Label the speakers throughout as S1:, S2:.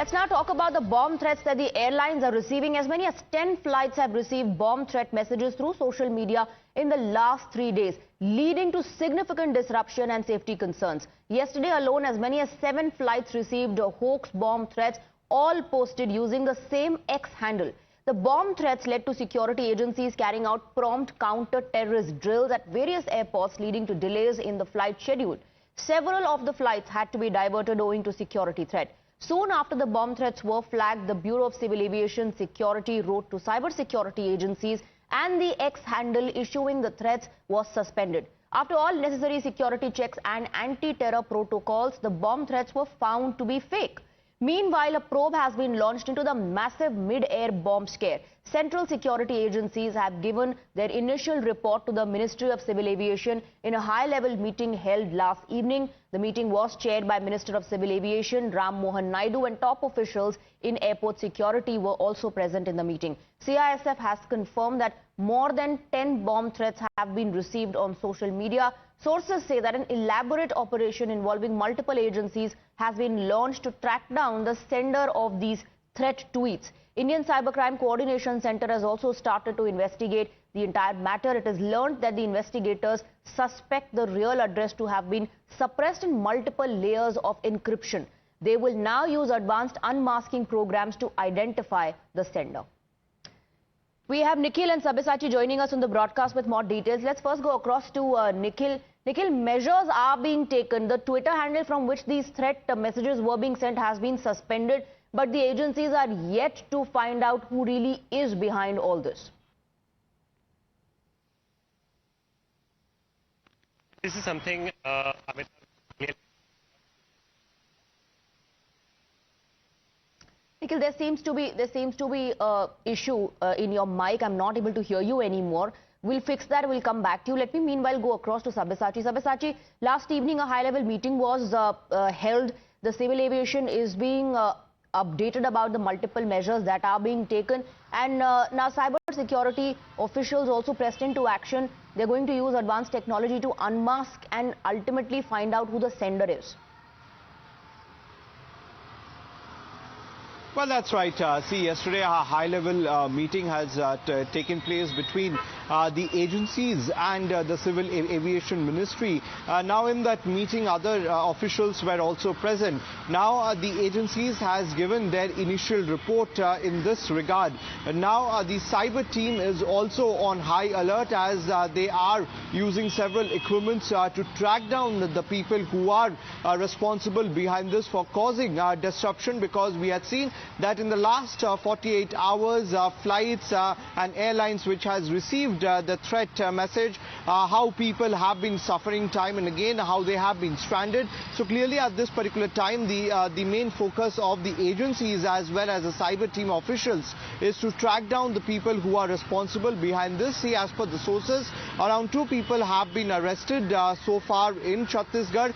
S1: Let's now talk about the bomb threats that the airlines are receiving. As many as 10 flights have received bomb threat messages through social media in the last 3 days, leading to significant disruption and safety concerns. Yesterday alone, as many as 7 flights received hoax bomb threats, all posted using the same X handle. The bomb threats led to security agencies carrying out prompt counter-terrorist drills at various airports, leading to delays in the flight schedule. Several of the flights had to be diverted owing to security threat. Soon after the bomb threats were flagged, the Bureau of Civil Aviation Security wrote to cybersecurity agencies, and the X handle issuing the threats was suspended. After all necessary security checks and anti-terror protocols, the bomb threats were found to be fake. Meanwhile, a probe has been launched into the massive mid-air bomb scare. Central security agencies have given their initial report to the Ministry of Civil Aviation in a high-level meeting held last evening. The meeting was chaired by Minister of Civil Aviation Ram Mohan Naidu, and top officials in airport security were also present in the meeting. CISF has confirmed that more than 10 bomb threats have been received on social media. Sources say that an elaborate operation involving multiple agencies has been launched to track down the sender of these threat tweets. Indian Cybercrime Coordination Center has also started to investigate the entire matter. It is learned that the investigators suspect the real address to have been suppressed in multiple layers of encryption. They will now use advanced unmasking programs to identify the sender. We have Nikhil and Sabyasachi joining us on the broadcast with more details. Let's first go across to Nikhil. Nikhil, measures are being taken. The Twitter handle from which these threat messages were being sent has been suspended, but the agencies are yet to find out who really is behind all this.
S2: This is something
S1: Nikhil, there seems to be a issue in your mic. I'm not able to hear you anymore. We'll fix that. We'll come back to you. Let me meanwhile go across to Sabyasachi. Sabyasachi, last evening a high-level meeting was held. The civil aviation is being updated about the multiple measures that are being taken, and now cyber security officials also pressed into action. They're going to use advanced technology to unmask and ultimately find out who the sender is.
S3: Well, that's right. See, yesterday a high-level meeting has taken place between the agencies and the Civil Aviation Ministry. Now in that meeting, other officials were also present. Now the agencies has given their initial report in this regard. Now the cyber team is also on high alert, as they are using several equipments to track down the people who are responsible behind this for causing disruption, because we had seen that in the last 48 hours, flights and airlines which has received the threat message, how people have been suffering time and again, how they have been stranded. So clearly at this particular time, the main focus of the agencies as well as the cyber team officials is to track down the people who are responsible behind this. See, as per the sources, around 2 people have been arrested so far in Chhattisgarh.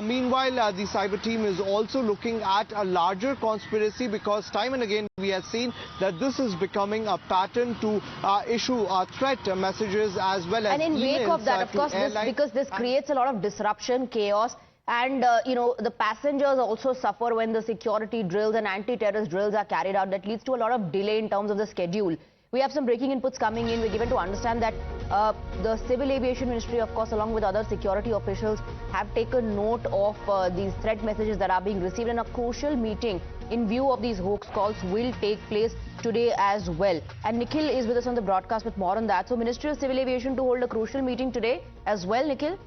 S3: Meanwhile, the cyber team is also looking at a larger conspiracy, because time and again we have seen that this is becoming a pattern to issue threat messages as well as emails.
S1: And in wake of that, of course, because this creates a lot of disruption, chaos, and the passengers also suffer when the security drills and anti-terrorist drills are carried out. That leads to a lot of delay in terms of the schedule. We have some breaking inputs coming in. We're given to understand that the Civil Aviation Ministry, of course, along with other security officials, have taken note of these threat messages that are being received, and a crucial meeting in view of these hoax calls will take place today as well. And Nikhil is with us on the broadcast with more on that. So Ministry of Civil Aviation to hold a crucial meeting today as well, Nikhil?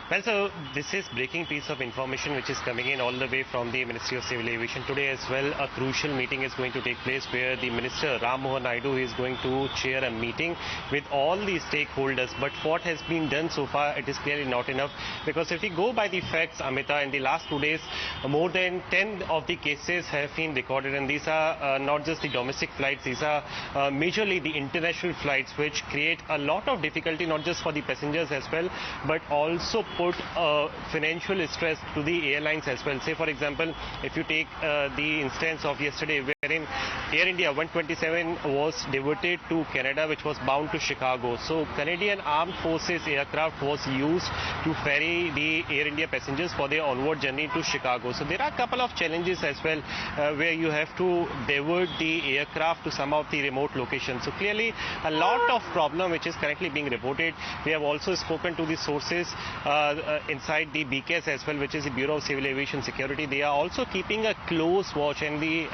S2: Well, so this is breaking piece of information which is coming in all the way from the Ministry of Civil Aviation. Today as well, a crucial meeting is going to take place where the Minister Ram Mohan Naidu is going to chair a meeting with all the stakeholders. But what has been done so far, it is clearly not enough, because if we go by the facts, Amita, in the last 2 days, more than 10 of the cases have been recorded, and these are not just the domestic flights, these are majorly the international flights, which create a lot of difficulty not just for the passengers as well, but also put financial stress to the airlines as well. Say, for example, if you take the instance of yesterday, wherein Air India 127 was diverted to Canada, which was bound to Chicago. So Canadian Armed Forces aircraft was used to ferry the Air India passengers for their onward journey to Chicago. So there are a couple of challenges as well where you have to divert the aircraft to some of the remote locations. So clearly a lot of problem which is currently being reported. We have also spoken to the sources inside the BCAS as well, which is the Bureau of Civil Aviation Security. They are also keeping a close watch, and the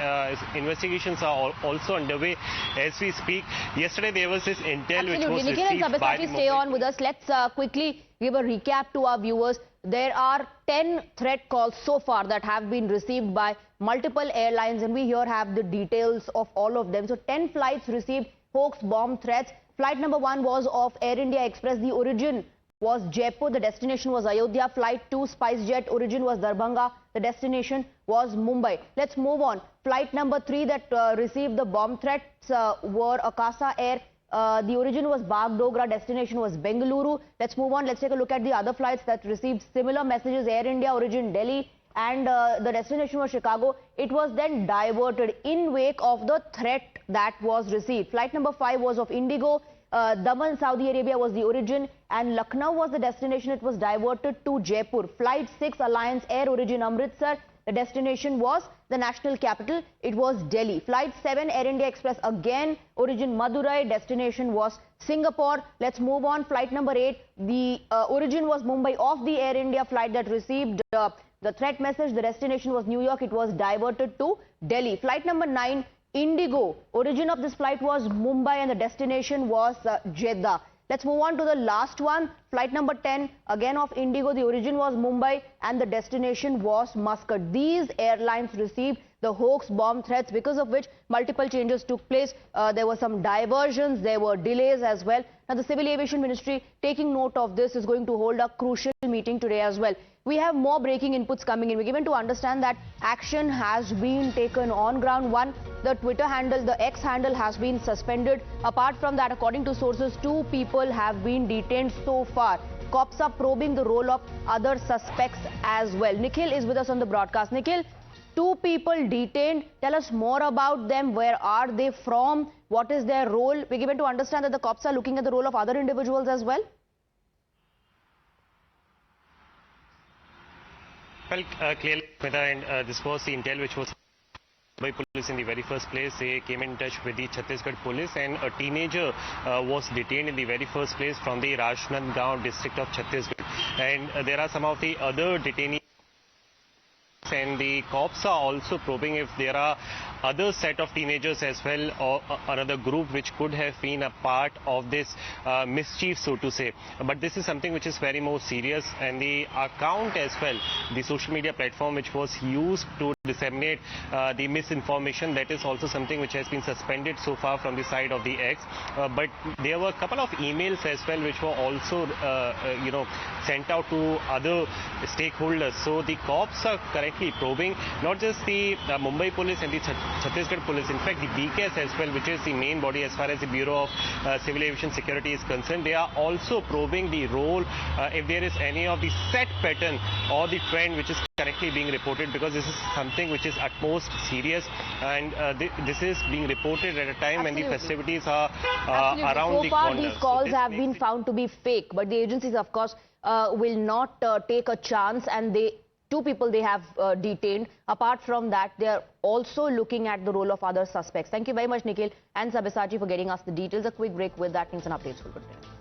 S2: investigations are also underway as we speak. Yesterday there was this intel which was
S1: Nikhil and
S2: received by the
S1: Sabyasachi, stay on with us. Let's quickly give a recap to our viewers. There are 10 threat calls so far that have been received by multiple airlines, and we here have the details of all of them. So 10 flights received hoax bomb threats. Flight number 1 was of Air India Express. The origin was Jaipur. The destination was Ayodhya. Flight 2, SpiceJet. Origin was Darbhanga. The destination was Mumbai. Let's move on. Flight number 3 that received the bomb threats were Akasa Air. The origin was Bagdogra, destination was Bengaluru. Let's move on. Let's take a look at the other flights that received similar messages. Air India, origin Delhi, and the destination was Chicago. It was then diverted in wake of the threat that was received. Flight number 5 was of Indigo. Daman, Saudi Arabia was the origin, and Lucknow was the destination. It was diverted to Jaipur. Flight 6, Alliance Air, origin Amritsar. The destination was the national capital. It was Delhi. Flight 7, Air India Express, again origin Madurai. Destination was Singapore. Let's move on. Flight number 8, the origin was Mumbai of the Air India flight that received the threat message. The destination was New York. It was diverted to Delhi. Flight number 9, Indigo. Origin of this flight was Mumbai and the destination was Jeddah. Let's move on to the last one. Flight number 10, again of Indigo. The origin was Mumbai and the destination was Muscat. These airlines received the hoax bomb threats, because of which multiple changes took place. There were some diversions, there were delays as well. Now the Civil Aviation Ministry, taking note of this, is going to hold a crucial meeting today as well. We have more breaking inputs coming in. We're given to understand that action has been taken on ground. One, the Twitter handle, the X handle has been suspended. Apart from that, according to sources, 2 people have been detained so far. Cops are probing the role of other suspects as well. Nikhil is with us on the broadcast. Nikhil, 2 people detained. Tell us more about them. Where are they from? What is their role? We're given to understand that the cops are looking at the role of other individuals as well.
S2: Well, clearly, and this was the intel which was by police in the very first place. They came in touch with the Chhattisgarh police, and a teenager was detained in the very first place from the Rajnandgaon district of Chhattisgarh. And there are some of the other detainees, and the cops are also probing if there are other set of teenagers as well, or another group which could have been a part of this mischief, so to say. But this is something which is very more serious, and the account as well, the social media platform which was used to disseminate the misinformation, that is also something which has been suspended so far from the side of the X. But there were a couple of emails as well which were also sent out to other stakeholders. So the cops are currently probing not just the Mumbai police and the Chhattisgarh police, in fact the BCAS as well, which is the main body as far as the Bureau of Civil Aviation Security is concerned. They are also probing the role, if there is any of the set pattern or the trend which is currently being reported, because this is something which is at most serious, and this is being reported at a time when the festivities are around the corner.
S1: So far these calls have been found to be fake, but the agencies of course will not take a chance, and 2 people they have detained. Apart from that, they are also looking at the role of other suspects. Thank you very much, Nikhil and Sabyasachi, for getting us the details. A quick break. With that, news and updates will continue.